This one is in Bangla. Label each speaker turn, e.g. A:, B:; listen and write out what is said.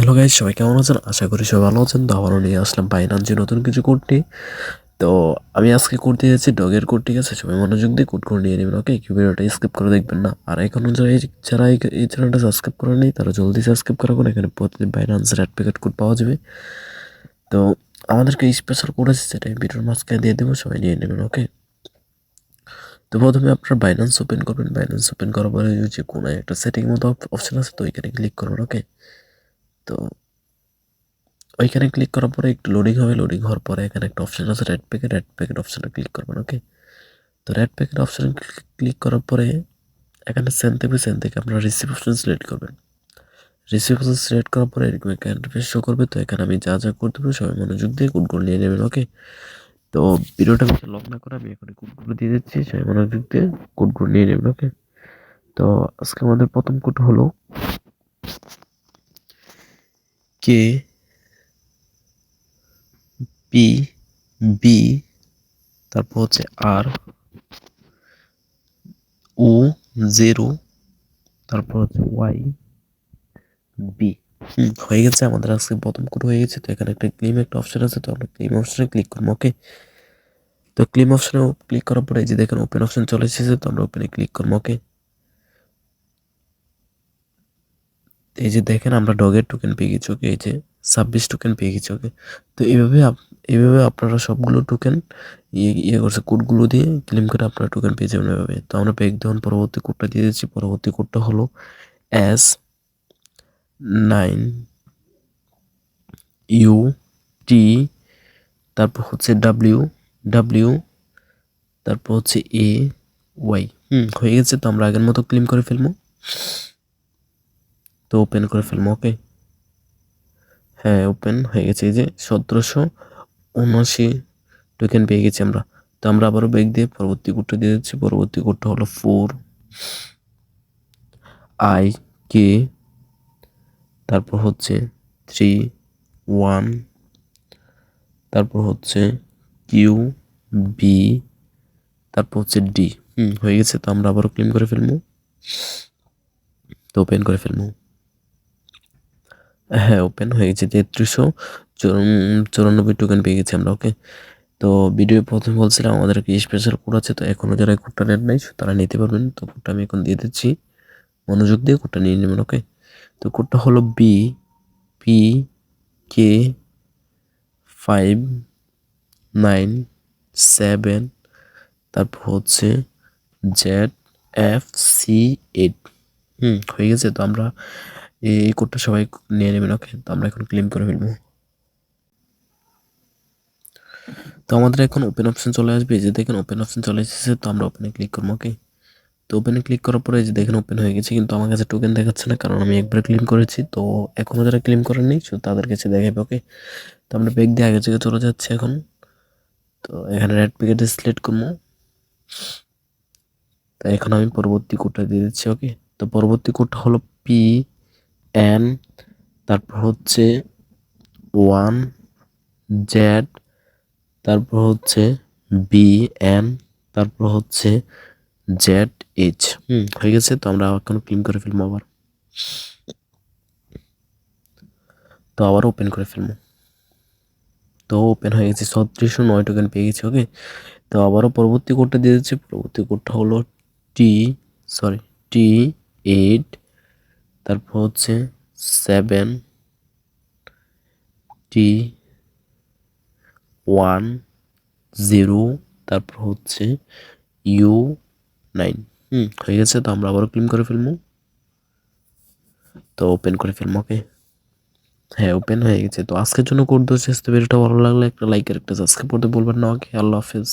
A: হ্যালো গাইস, সবাই কেমন আছেন? আশা করি সবাই ভালো আছেন। তো আবারও নিয়ে আসলাম বাইনান্সে নতুন কিছু কোড নিয়ে। তো আমি আজকে কোড দিয়ে যাচ্ছি ডগের কোড, ঠিক আছে? সবাই মনোযোগ দিয়ে কোড করে নিয়ে নেবেন, ওকে? কেউ ভিডিওটা স্কিপ করে দেখবেন না। আর এখনও যারা এই চ্যানেলটা সাবস্ক্রাইব করে নেই তারা জলদি সাবস্ক্রাইব করে রাখুন। এখানে প্রতিদিন বাইনান্সের অ্যাড প্যাকেট কোড পাওয়া যাবে। তো আমাদেরকে স্পেশাল কোড আছে, সেটা আমি ভিডিওর মাঝখানে দিয়ে দেবো, সবাই নিয়ে নেবেন, ওকে? তো প্রথমে আপনার বাইন্যান্স ওপেন করবেন। বাইন্যান্স ওপেন করার পরে যে কোনো একটা সেটিং মতো অপশন আছে, তো ওইখানে ক্লিক করবেন, ওকে? তো ওইখানে ক্লিক করার পরে একটু লোডিং হবে। লোডিং হওয়ার পরে এখানে একটা অপশন আছে রেড প্যাকেট অপশনে ক্লিক করবেন, ওকে? তো রেড প্যাকেট অপশনে ক্লিক করার পরে এখানে সেন্ড থেকে আপনারা রিসিভ অপশন সিলেক্ট করবেন। রিসিভ অপশন সিলেক্ট করার পরে এরকম একটা ইন্টারফেস শো করবে। তো এখানে আমি যা যা করতে পারবো সবাই মনোযোগ দিয়ে কোডগুলো নিয়ে নেবেন, ওকে? তো ভিডিওটা বেশি লং না করে আমি এখন কোডগুলো দিয়ে দিচ্ছি, সবাই মনোযোগ দিয়ে কোডগুলো নিয়ে নেবেন, ওকে? তো আজকে আমাদের প্রথম কোড হলো কে পি বি, তারপর হচ্ছে আর ও 0, তারপর হচ্ছে ওয়াই বি। হয়ে গেছে আমাদের আজকে প্রথম কোড হয়ে গেছে। তো এখানে একটা ক্লেম একটা অপশন আছে, তো আমরা ক্লেম অপশনে ক্লিক করবো, ওকে? তো ক্লেম অপশনে ক্লিক করার পরে এই যে দেখেন ওপেন অপশন চলে এসেছে, তো আমরা ওপেনে ক্লিক করবো, ওকে? এই যে দেখেন আমরা ডগের টোকেন পেয়ে গেছি, ওকে? এই যে 26 টোকেন পেয়ে গেছি, ওকে? তো এইভাবে আপনারা সবগুলো টোকেন ইয়ে করছে কোডগুলো দিয়ে ক্লেম করে আপনারা টোকেন পেয়ে যাবেন এভাবে। তো আমরা ব্যাক দেওয়ান পরবর্তী কোডটা দিয়ে দিচ্ছি। পরবর্তী কোডটা হলো S9UT, তারপর হচ্ছে ডাব্লিউ, তারপর হচ্ছে AY। হয়ে গেছে। তো আমরা আগের মতো ক্লেম করে ফেলবো। তো ওপেন করে ফেলবো, ওকে? হ্যাঁ, ওপেন হয়ে গেছে। এই যে 1779 টোকেন পেয়ে গেছি আমরা। তো আমরা আবারও ব্যাক দিয়ে পরবর্তী কোডটা দিয়ে দিচ্ছি। পরবর্তী কোডটা হলো 4IK, তারপর হচ্ছে 31, তারপর হচ্ছে QB, তারপর হচ্ছে ডি। হয়ে গেছে। তো আমরা আবারও ক্লেম করে ফেলবো। তো ওপেন করে ফেলবো। হ্যাঁ, ওপেন হয়ে গেছে। 3394 টোকেন পেয়ে গেছি আমরা, ওকে? তো ভিডিও প্রথমে বলছিলাম আমাদের কি স্পেশাল কোড আছে, তো এখনও যারা কোডটা নেট নাই তারা নিতে পারবেন। তো কোডটা আমি এখন দিয়ে দিচ্ছি, মনোযোগ দিয়ে কোডটা নিয়ে নেবেন, ওকে? তো কোডটা হলো BPK597, তারপর হচ্ছে ZFC8। হয়ে গেছে। তো আমরা এই কোডটা সবাই নিয়ে নেবেন, ওকে? তো আমরা এখন ক্লেম করে ফেলবো। তো আমাদের এখন ওপেন অপশন চলে আসবে। এই যে দেখেন ওপেন অপশন চলে এসেছে। তো আমরা ওপেনে ক্লিক করবো, ওকে? তো ওপেনে ক্লিক করার পরে যে দেখেন ওপেন হয়ে গেছে, কিন্তু আমার কাছে টোকেন দেখাচ্ছে না, কারণ আমি একবার ক্লেম করেছি। তো এখনও যারা ক্লেম করেননি তাদের কাছে দেখাবে, ওকে? তো আমরা ব্যাক দিয়ে আগের জায়গায় চলে যাচ্ছি এখন। তো এখানে রেড প্যাকেটে সিলেক্ট করবো। তো এখন আমি পরবর্তী কোডটা দিয়ে দিচ্ছি, ওকে? তো পরবর্তী কোডটা হলো PN, তারপর হচ্ছে 1Z, তারপর হচ্ছে BN, তারপর হচ্ছে ZH। হয়ে গেছে। তো আমরা এখন ক্লিন করে ফেলবো আবার। তো আবার ওপেন করে ফেলবো। তো ওপেন হয়ে গেছে। 3609 টোকেন পেয়ে গেছি, ওকে? তো আবারও পরবর্তী কোডটা দিয়ে দিচ্ছি। পরবর্তী কোডটা হলো T8, তারপর হচ্ছে 7T10, তারপর হচ্ছে U9। হয়ে গেছে। তো আমরা আবারও ক্লিন করে ফেলবো। তো ওপেন করে ফেলবো, ওকে? হ্যাঁ, ওপেন হয়ে গেছে। তো আজকের জন্য কোড দোষ। ভিডিওটা ভালো লাগলে একটা লাইক আর একটা সাবস্ক্রাইব করতে বলবেন না, ওকে? আল্লাহ হাফেজ।